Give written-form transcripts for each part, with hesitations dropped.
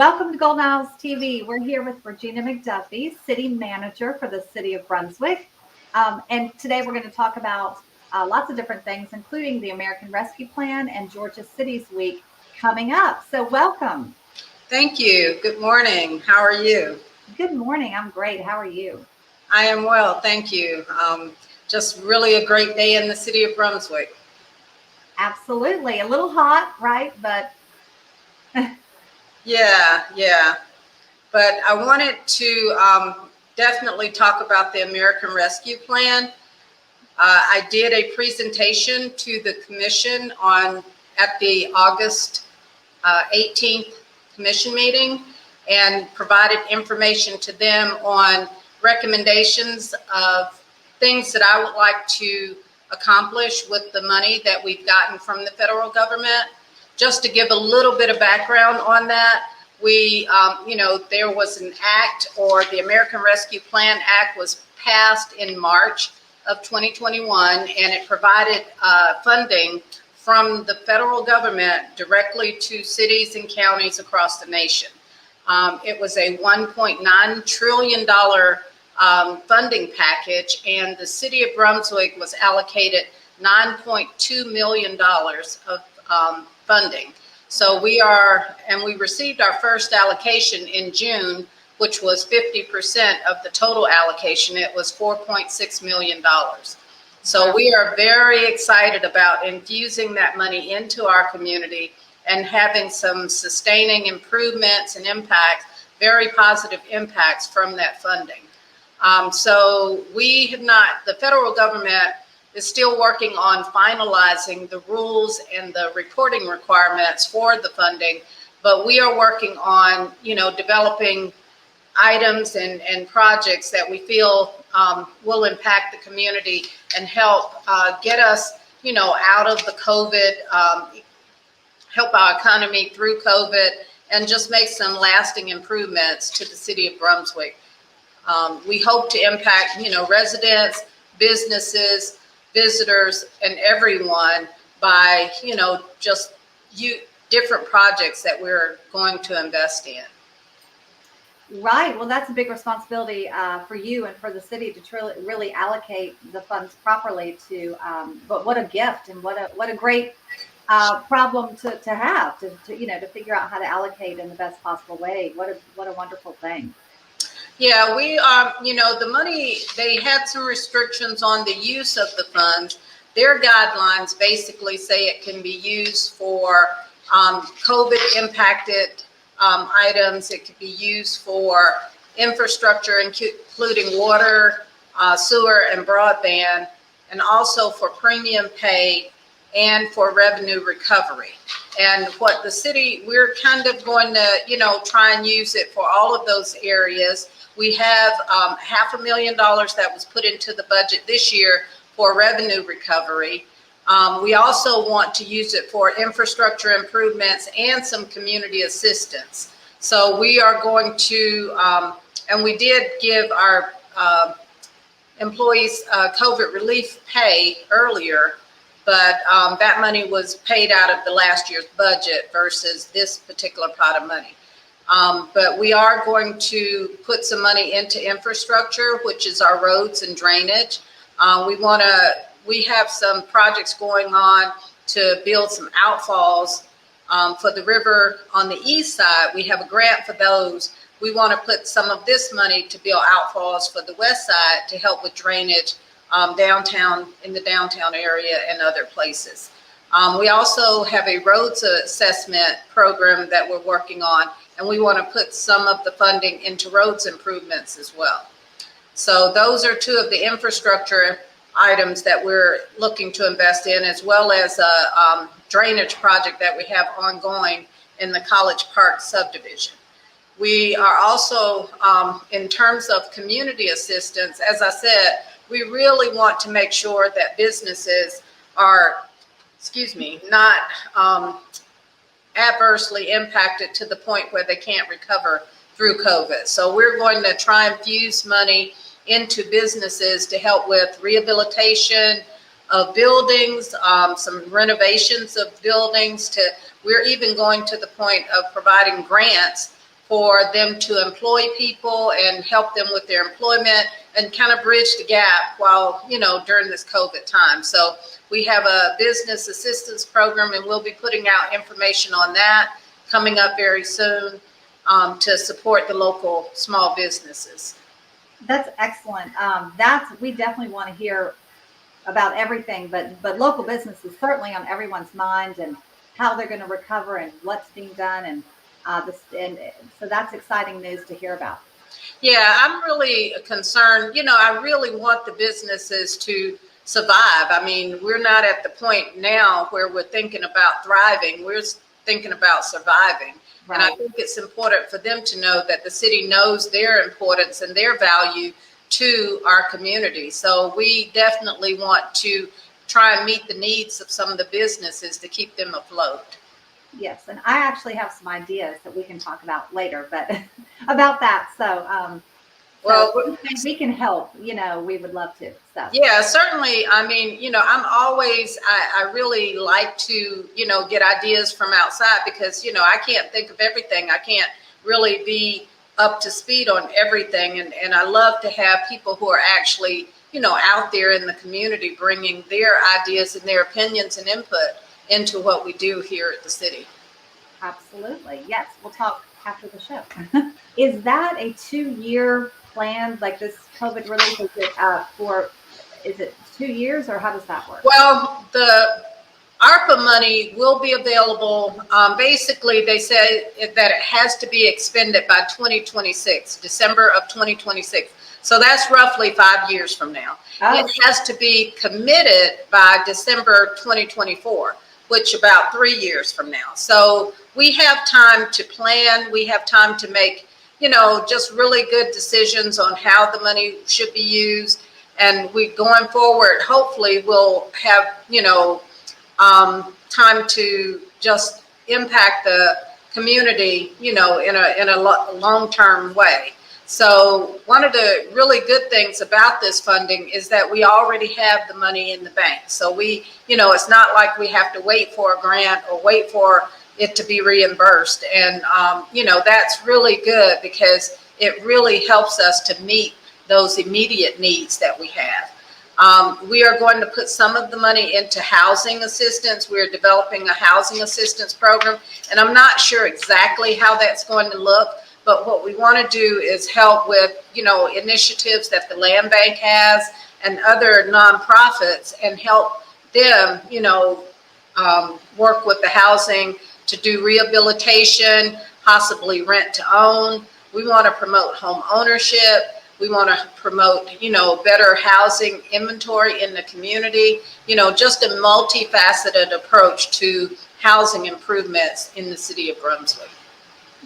Welcome to Golden Isles TV. We're here with Regina McDuffie, City Manager for the City of Brunswick. And today we're going to talk about lots of different things, including the American Rescue Plan and Georgia Cities Week coming up. So welcome. Thank you. Good morning. How are you? Good morning. I'm great. How are you? I am well. Thank you. Just really a great day in the city of Brunswick. Absolutely. A little hot, right? But Yeah. But I wanted to definitely talk about the American Rescue Plan. I did a presentation to the commission at the August 18th commission meeting and provided information to them on recommendations of things that I would like to accomplish with the money that we've gotten from the federal government. Just to give a little bit of background on that, there was an act, or the American Rescue Plan Act was passed in March of 2021, and it provided funding from the federal government directly to cities and counties across the nation. It was a $1.9 trillion funding package, and the city of Brunswick was allocated $9.2 million of funding. So we received our first allocation in June, which was 50% of the total allocation. It was $4.6 million. So we are very excited about infusing that money into our community and having some sustaining improvements and impacts, very positive impacts from that funding. So the federal government is still working on finalizing the rules and the reporting requirements for the funding, but we are working on, developing items and projects that we feel will impact the community and help get us, out of the COVID, help our economy through COVID, and just make some lasting improvements to the city of Brunswick. We hope to impact, residents, businesses, visitors, and everyone by, different projects that we're going to invest in. Right. Well, that's a big responsibility for you and for the city to really allocate the funds properly to. But what a gift, and what a great problem to have to figure out how to allocate in the best possible way. What a wonderful thing. Yeah, we the money, they had some restrictions on the use of the funds. Their guidelines basically say it can be used for COVID impacted items. It could be used for infrastructure, including water, sewer, and broadband, and also for premium pay and for revenue recovery. And what the city, we're kind of going to, try and use it for all of those areas. We have $500,000 that was put into the budget this year for revenue recovery. We also want to use it for infrastructure improvements and some community assistance. So we are going to, and we did give our employees COVID relief pay earlier, but that money was paid out of the last year's budget versus this particular pot of money. But we are going to put some money into infrastructure, which is our roads and drainage. We have some projects going on to build some outfalls for the river on the east side. We have a grant for those. We want to put some of this money to build outfalls for the west side to help with drainage downtown, in the downtown area and other places. We also have a roads assessment program that we're working on, and we want to put some of the funding into roads improvements as well. So those are two of the infrastructure items that we're looking to invest in, as well as a drainage project that we have ongoing in the College Park subdivision. We are also, in terms of community assistance, as I said, we really want to make sure that businesses are, not adversely impacted to the point where they can't recover through COVID. So we're going to try and fuse money into businesses to help with rehabilitation of buildings, some renovations of buildings. We're even going to the point of providing grants for them to employ people and help them with their employment and kind of bridge the gap while, during this COVID time. So we have a business assistance program, and we'll be putting out information on that coming up very soon to support the local small businesses. That's excellent. We definitely want to hear about everything, but local business is certainly on everyone's mind, and how they're going to recover and what's being done, and so that's exciting news to hear about. Yeah, I'm really concerned. I really want the businesses to survive. I mean, we're not at the point now where we're thinking about thriving. We're thinking about surviving. Right. And I think it's important for them to know that the city knows their importance and their value to our community. So we definitely want to try and meet the needs of some of the businesses to keep them afloat. Yes, and I actually have some ideas that we can talk about later, but about that. So, we can help. We would love to. So. Yeah, certainly. I mean, I really like to, get ideas from outside because, I can't think of everything. I can't really be up to speed on everything. And I love to have people who are actually, out there in the community bringing their ideas and their opinions and input into what we do here at the city. Absolutely. Yes. We'll talk after the show. Is that a 2-year plan, like this COVID relief? Is it 2 years, or how does that work? Well, the ARPA money will be available. Basically, they said that it has to be expended by 2026, December of 2026. So that's roughly 5 years from now. Oh. It has to be committed by December 2024, which about 3 years from now. So we have time to plan. We have time to make, just really good decisions on how the money should be used. And going forward, hopefully we'll have, time to just impact the community, in a long-term way. So one of the really good things about this funding is that we already have the money in the bank. So it's not like we have to wait for a grant or wait for it to be reimbursed. And, that's really good because it really helps us to meet those immediate needs that we have. We are going to put some of the money into housing assistance. We're developing a housing assistance program, and I'm not sure exactly how that's going to look. But what we want to do is help with, initiatives that the Land Bank has and other nonprofits, and help them, work with the housing to do rehabilitation, possibly rent to own. We want to promote home ownership. We want to promote, better housing inventory in the community, just a multifaceted approach to housing improvements in the city of Brunswick.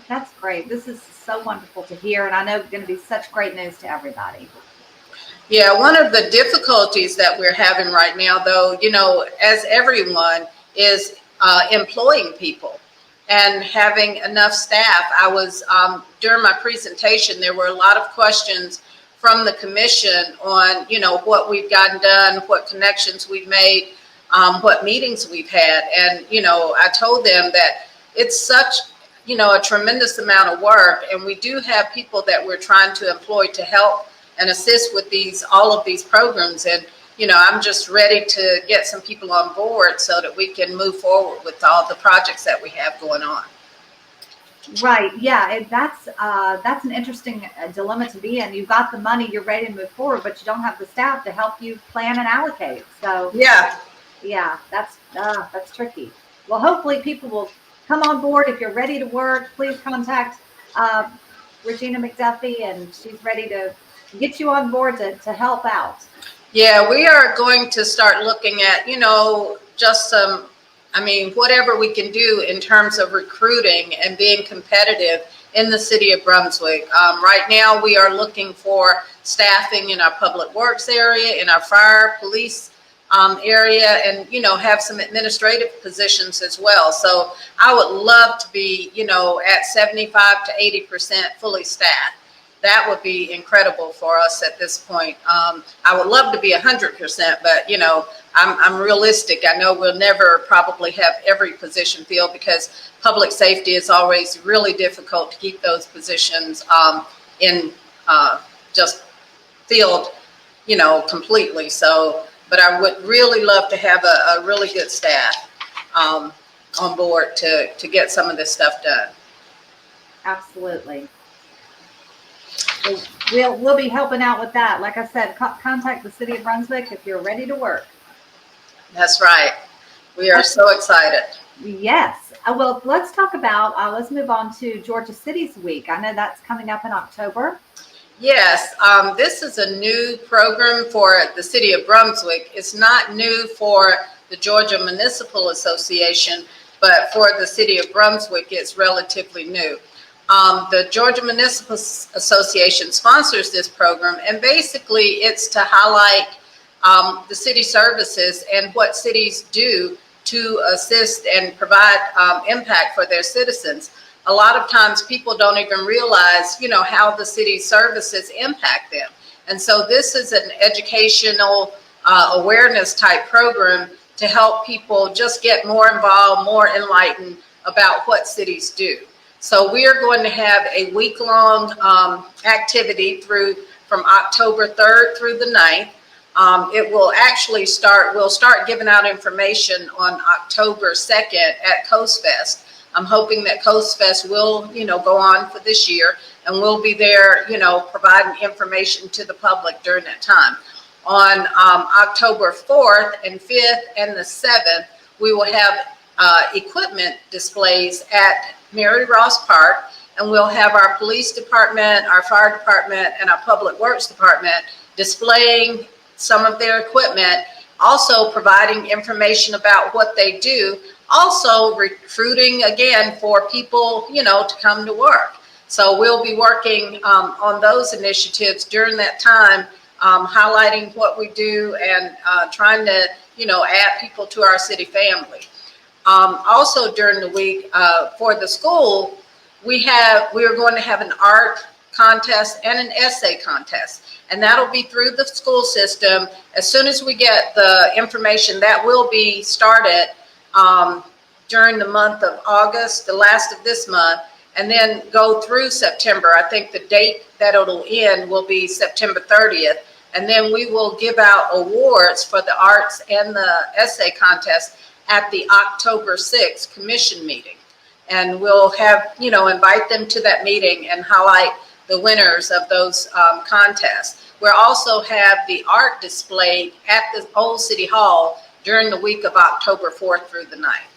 That's great. This is so wonderful to hear, and I know it's going to be such great news to everybody. Yeah, one of the difficulties that we're having right now, though, as everyone, is employing people and having enough staff. I was, during my presentation, there were a lot of questions from the commission on, what we've gotten done, what connections we've made, what meetings we've had. And, I told them that it's such a tremendous amount of work, and we do have people that we're trying to employ to help and assist with all of these programs. And, I'm just ready to get some people on board so that we can move forward with all the projects that we have going on. Right. Yeah. That's an interesting dilemma to be in. You've got the money, you're ready to move forward, but you don't have the staff to help you plan and allocate. So yeah, that's tricky. Well, hopefully people will come on board. If you're ready to work, please contact Regina McDuffie, and she's ready to get you on board to help out. Yeah, we are going to start looking at, just whatever we can do in terms of recruiting and being competitive in the city of Brunswick. Right now, we are looking for staffing in our public works area, in our fire, police area, and, have some administrative positions as well. So I would love to be, at 75 to 80% fully staffed. that would be incredible for us at this point. I would love to be 100%, but you know, I'm realistic. I know we'll never probably have every position filled because public safety is always really difficult to keep those positions in just filled, you know, completely. So, but I would really love to have a really good staff on board to get some of this stuff done. Absolutely. We'll be helping out with that. Like I said, contact the City of Brunswick if you're ready to work. That's right. We are so excited. Yes. Well, let's talk about, let's move on to Georgia Cities Week. I know that's coming up in October. Yes, this is a new program for the City of Brunswick. It's not new for the Georgia Municipal Association, but for the City of Brunswick, it's relatively new. The Georgia Municipal Association sponsors this program, and basically it's to highlight the city services and what cities do to assist and provide impact for their citizens. A lot of times people don't even realize, you know, how the city's services impact them. And so this is an educational awareness type program to help people just get more involved, more enlightened about what cities do. So we are going to have a week-long activity from October 3rd through the 9th. It will actually we'll start giving out information on October 2nd at Coast Fest. I'm hoping that Coast Fest will, you know, go on for this year, and we'll be there, you know, providing information to the public during that time. On October 4th and 5th and the 7th, we will have equipment displays at Mary Ross Park, and we'll have our police department, our fire department, and our public works department displaying some of their equipment, also providing information about what they do, also recruiting again for people, you know, to come to work. So we'll be working on those initiatives during that time, highlighting what we do and trying to, you know, add people to our city family. Also during the week for the school, we are going to have an art contest and an essay contest, and that'll be through the school system. As soon as we get the information, that will be started during the month of August, the last of this month, and then go through September. I think the date that it'll end will be September 30th, and then we will give out awards for the arts and the essay contest at the October 6th commission meeting. And we'll have, you know, invite them to that meeting and highlight the winners of those contests. We'll also have the art displayed at the old City Hall during the week of October 4th through the 9th.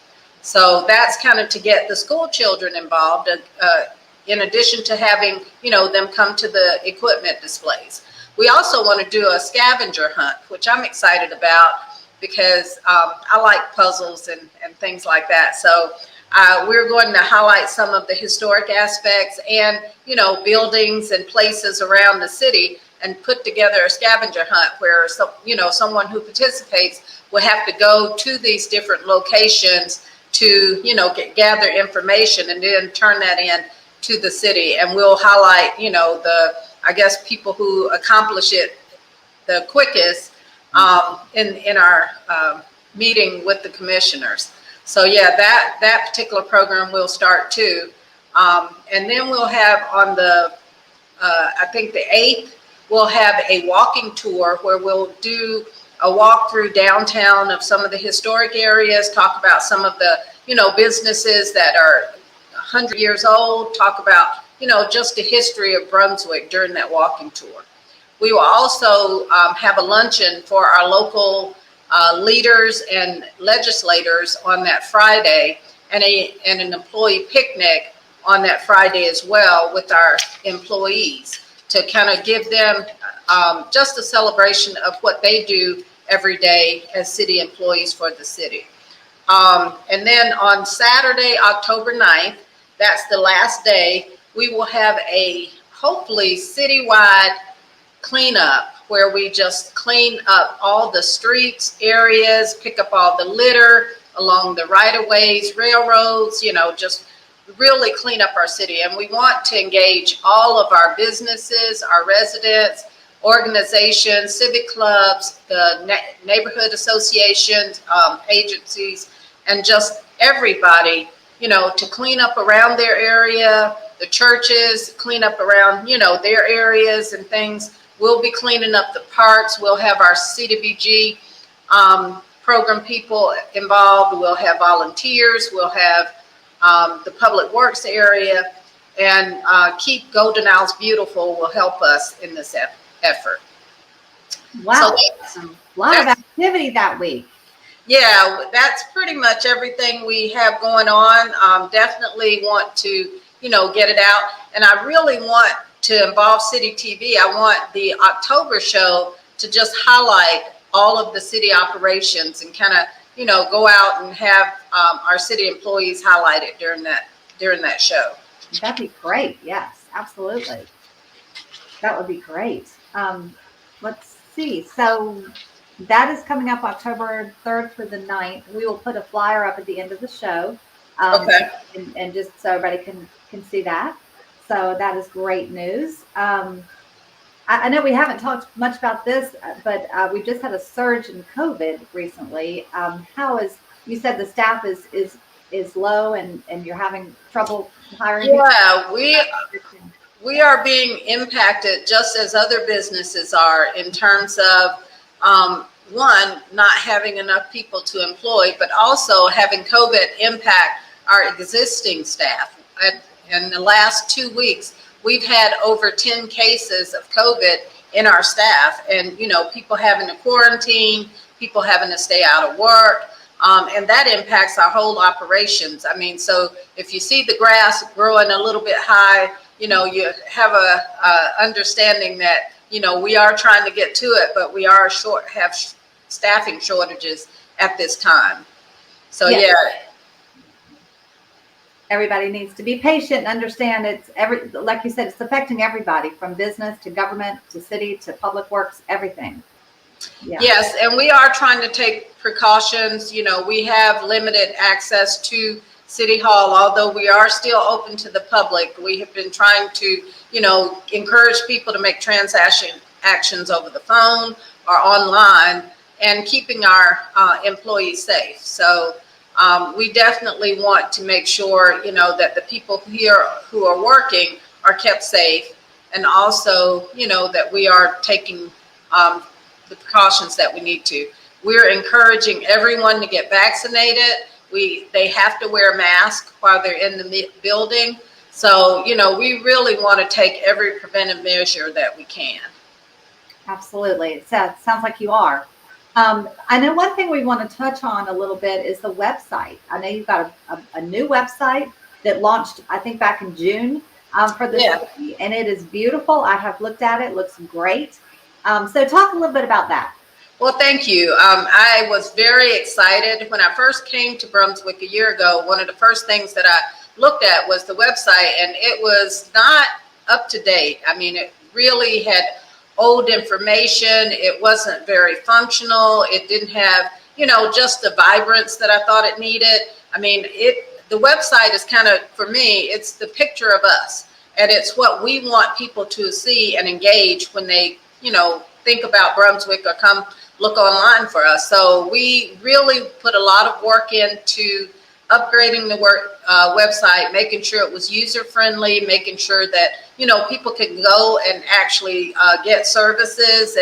So that's kind of to get the school children involved, in addition to having, you know, them come to the equipment displays. We also want to do a scavenger hunt, which I'm excited about because I like puzzles and things like that. So we're going to highlight some of the historic aspects and, you know, buildings and places around the city, and put together a scavenger hunt where, you know, someone who participates will have to go to these different locations to, you know, gather information and then turn that in to the city. And we'll highlight, you know, I guess people who accomplish it the quickest in our meeting with the commissioners. So yeah, that particular program will start too. And then we'll have on the, I think the 8th, we'll have a walking tour where we'll do a walk through downtown of some of the historic areas, talk about some of the, you know, businesses that are 100 years old, talk about, you know, just the history of Brunswick during that walking tour. We will also have a luncheon for our local leaders and legislators on that Friday, and an employee picnic on that Friday as well with our employees, to kind of give them just a celebration of what they do every day as city employees for the city. And then on Saturday, October 9th, that's the last day, we will have a hopefully citywide cleanup where we just clean up all the streets, areas, pick up all the litter along the right-of-ways, railroads, you know, just really clean up our city. And we want to engage all of our businesses, our residents, organizations, civic clubs, the neighborhood associations, agencies, and just everybody, to clean up around their area, the churches, clean up around, their areas and things. We'll be cleaning up the parks. We'll have our CDBG program people involved. We'll have volunteers. We'll have the public works area, and Keep Golden Isles Beautiful will help us in this effort. Wow, so a lot of activity that week. Yeah, that's pretty much everything we have going on. Definitely want to, get it out. And I really want to involve City TV. I want the October show to just highlight all of the city operations and kind of, go out and have our city employees highlighted during that show. That'd be great. Yes, absolutely. That would be great. Let's see. So that is coming up October 3rd through the 9th. We will put a flyer up at the end of the show. Okay. And just so everybody can see that. So that is great news. I know we haven't talked much about this, but we just had a surge in COVID recently. You said the staff is low and you're having trouble hiring? Yeah, we are being impacted just as other businesses are in terms of, one, not having enough people to employ, but also having COVID impact our existing staff. In the last 2 weeks, we've had over 10 cases of COVID in our staff, and people having to quarantine, people having to stay out of work, and that impacts our whole operations. I mean, so if you see the grass growing a little bit high, you have a understanding that we are trying to get to it, but we are have staffing shortages at this time. So yeah. Everybody needs to be patient and understand like you said, it's affecting everybody from business to government to city to public works, everything. Yeah. Yes, and we are trying to take precautions. We have limited access to City Hall, although we are still open to the public. We have been trying to, encourage people to make transactions over the phone or online and keeping our employees safe. So we definitely want to make sure, that the people here who are working are kept safe, and also, that we are taking the precautions that we need to. We're encouraging everyone to get vaccinated. They have to wear a mask while they're in the building. So, we really want to take every preventive measure that we can. Absolutely. It sounds like you are. I know one thing we want to touch on a little bit is the website. I know you've got a new website that launched, I think, back in June for the city, and it is beautiful. I have looked at it. It looks great. So talk a little bit about that. Well, thank you. I was very excited when I first came to Brunswick a year ago. One of the first things that I looked at was the website, and it was not up to date. I mean, it really had old information. It wasn't very functional. It didn't have, just the vibrance that I thought it needed. I mean, the website is kind of, for me, it's the picture of us, and it's what we want people to see and engage when they, think about Brunswick or come look online for us. So we really put a lot of work into upgrading the website, making sure it was user friendly, making sure that, people can go and actually get services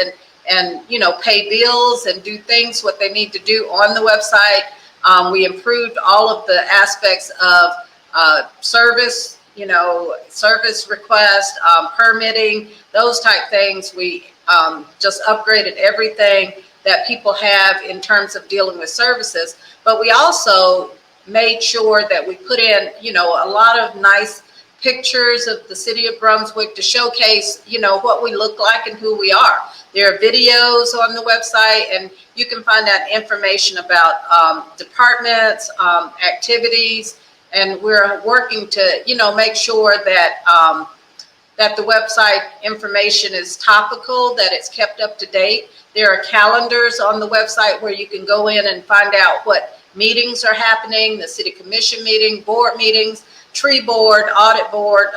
and pay bills and do things what they need to do on the website. We improved all of the aspects of service, service request, permitting, those type things. We just upgraded everything that people have in terms of dealing with services. But we also made sure that we put in, a lot of nice pictures of the city of Brunswick to showcase, what we look like and who we are. There are videos on the website, and you can find out information about departments, activities, and we're working to, make sure that that the website information is topical, that it's kept up to date. There are calendars on the website where you can go in and find out what meetings are happening, the city commission meeting, board meetings. tree board, audit board,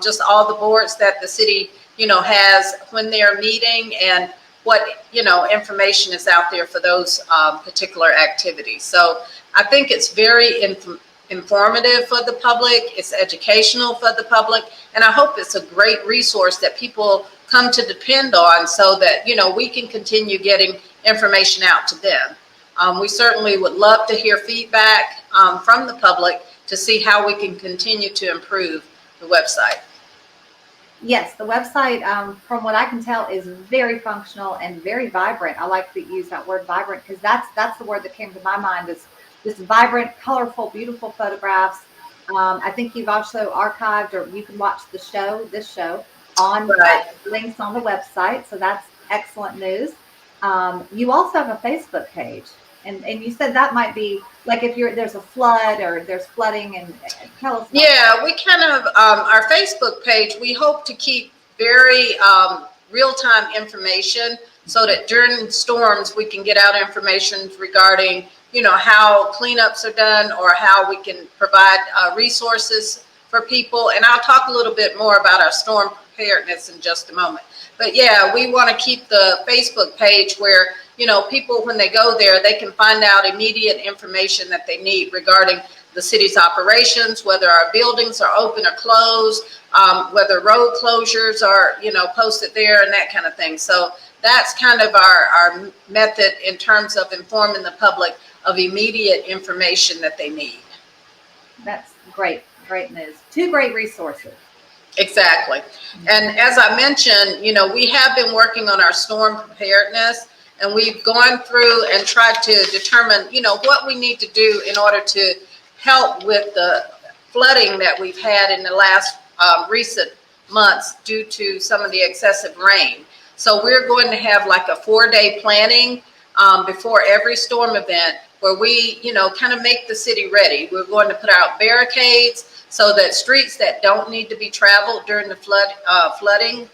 just all the boards that the city, has when they're meeting, and what, information is out there for those particular activities. So I think it's very informative for the public. It's educational for the public. And I hope it's a great resource that people come to depend on, so that, we can continue getting information out to them. We certainly would love to hear feedback from the public to see how we can continue to improve the website. Yes, the website, from what I can tell, is very functional and very vibrant. I like to use that word vibrant, because that's the word that came to my mind, is this vibrant, colorful, beautiful photographs. I think you've also archived, or you can watch this show on links on the website. So that's excellent news. You also have a Facebook page. And you said that might be like if there's a flood or there's flooding, and tell us. Yeah, we kind of, our Facebook page, we hope to keep very real-time information, so that during storms we can get out information regarding, how cleanups are done, or how we can provide resources for people. And I'll talk a little bit more about our storm preparedness in just a moment. But yeah, we want to keep the Facebook page where, people, when they go there, they can find out immediate information that they need regarding the city's operations, whether our buildings are open or closed, whether road closures are, posted there, and that kind of thing. So that's kind of our method in terms of informing the public of immediate information that they need. That's great news. Two great resources. Exactly. And as I mentioned, we have been working on our storm preparedness, and we've gone through and tried to determine, what we need to do in order to help with the flooding that we've had in the last recent months due to some of the excessive rain. So we're going to have like a 4-day planning before every storm event, where we, kind of make the city ready. We're going to put out barricades, so that streets that don't need to be traveled during the flooding,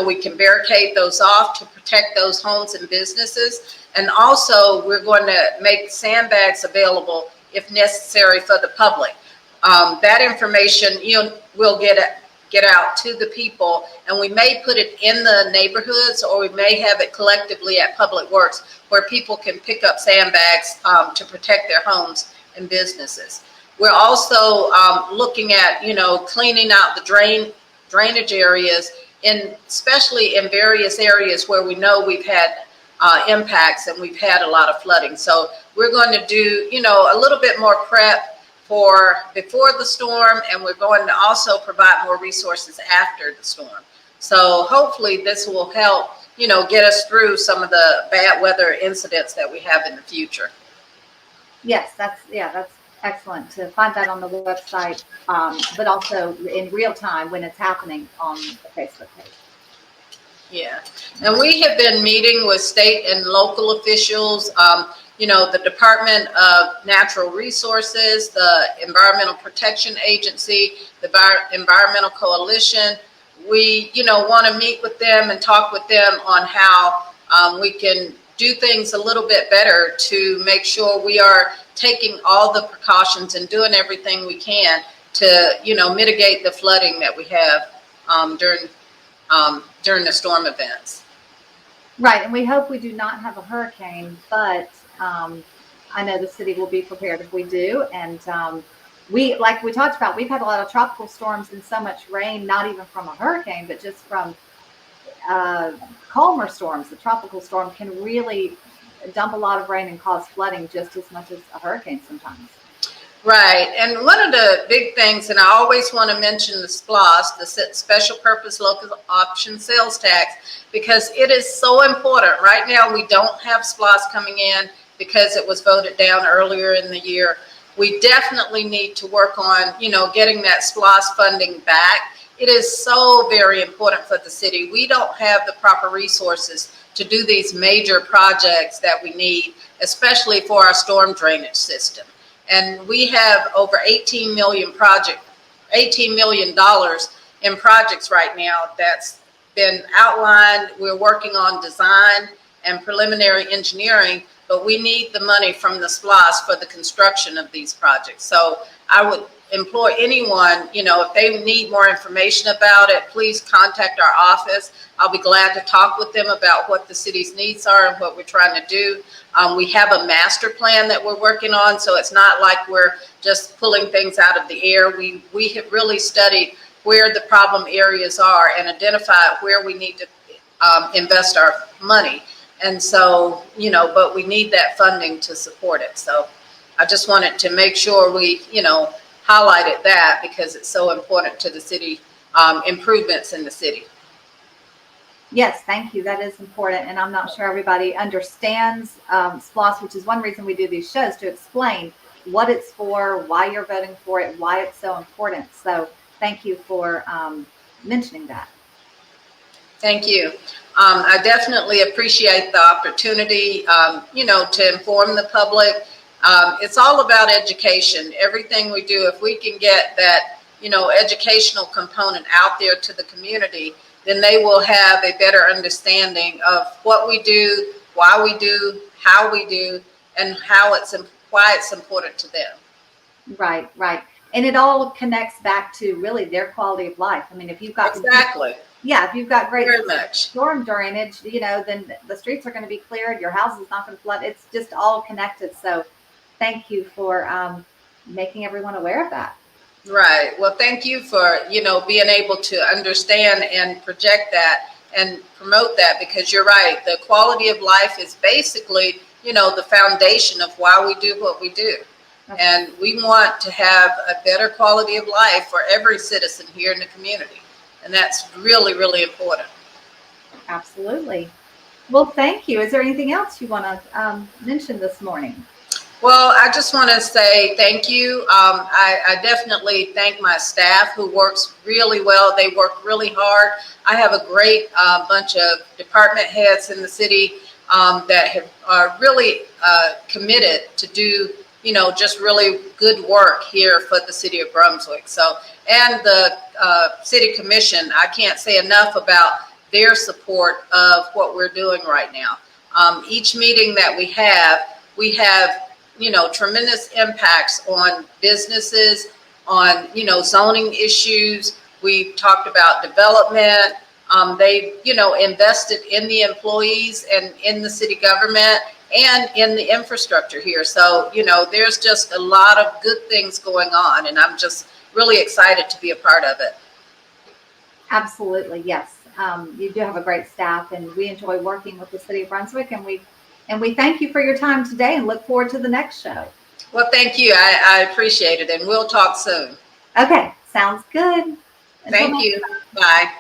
we can barricade those off to protect those homes and businesses. And also, we're going to make sandbags available if necessary for the public. That information, will get out to the people, and we may put it in the neighborhoods, or we may have it collectively at Public Works, where people can pick up sandbags to protect their homes and businesses. We're also looking at, cleaning out the drainage areas, especially in various areas where we know we've had impacts and we've had a lot of flooding. So we're going to do, a little bit more prep for before the storm, and we're going to also provide more resources after the storm. So hopefully this will help, get us through some of the bad weather incidents that we have in the future. Yes, that's excellent to find that on the website, but also in real time when it's happening on the Facebook page. Yeah, and we have been meeting with state and local officials, the Department of Natural Resources, the Environmental Protection Agency, the Environmental Coalition. We, want to meet with them and talk with them on how we can do things a little bit better to make sure we are taking all the precautions and doing everything we can to, mitigate the flooding that we have during the storm events. Right, and we hope we do not have a hurricane, but I know the city will be prepared if we do. And like we talked about, we've had a lot of tropical storms and so much rain, not even from a hurricane, but just from calmer storms. The tropical storm can really dump a lot of rain and cause flooding just as much as a hurricane sometimes. Right, and one of the big things, and I always want to mention the SPLOST, the Special Purpose Local Option Sales Tax, because it is so important. Right now, we don't have SPLOST coming in because it was voted down earlier in the year. We definitely need to work on, getting that SPLOST funding back. It is so very important for the city. We don't have the proper resources to do these major projects that we need, especially for our storm drainage system. And we have over $18 million in projects right now that's been outlined. We're working on design and preliminary engineering, but we need the money from the SPLOST for the construction of these projects. So I would implore anyone, if they need more information about it, please contact our office. I'll be glad to talk with them about what the city's needs are and what we're trying to do. We have a master plan that we're working on, so it's not like we're just pulling things out of the air. We have really studied where the problem areas are and identified where we need to invest our money. And so, but we need that funding to support it. So I just wanted to make sure we, highlighted that because it's so important to the city, improvements in the city. Yes, thank you. That is important. And I'm not sure everybody understands SPLOST, which is one reason we do these shows, to explain what it's for, why you're voting for it, why it's so important. So thank you for mentioning that. Thank you. I definitely appreciate the opportunity, to inform the public. It's all about education. Everything we do, if we can get that, educational component out there to the community, then they will have a better understanding of what we do, why we do, how we do, and why it's important to them. Right, right. And it all connects back to really their quality of life. I mean, if you've got exactly. If you've got great very much storm drainage, then the streets are going to be cleared. Your house is not going to flood. It's just all connected. So thank you for making everyone aware of that. Right. Well, thank you for, being able to understand and project that and promote that, because you're right. The quality of life is basically, the foundation of why we do what we do. Okay. And we want to have a better quality of life for every citizen here in the community. And that's really, really important. Absolutely. Well, thank you. Is there anything else you want to mention this morning? Well, I just want to say thank you. I definitely thank my staff who works really well. They work really hard. I have a great bunch of department heads in the city that are really committed to do, just really good work here for the city of Brunswick. So, and the city commission, I can't say enough about their support of what we're doing right now. Each meeting that we have, tremendous impacts on businesses, on, zoning issues. We talked about development. They, invested in the employees and in the city government and in the infrastructure here. So, there's just a lot of good things going on, and I'm just really excited to be a part of it. Absolutely. Yes. You do have a great staff, and we enjoy working with the city of Brunswick, and we thank you for your time today and look forward to the next show. Well, thank you. I appreciate it, and we'll talk soon. Okay. Sounds good. Thank you. Bye.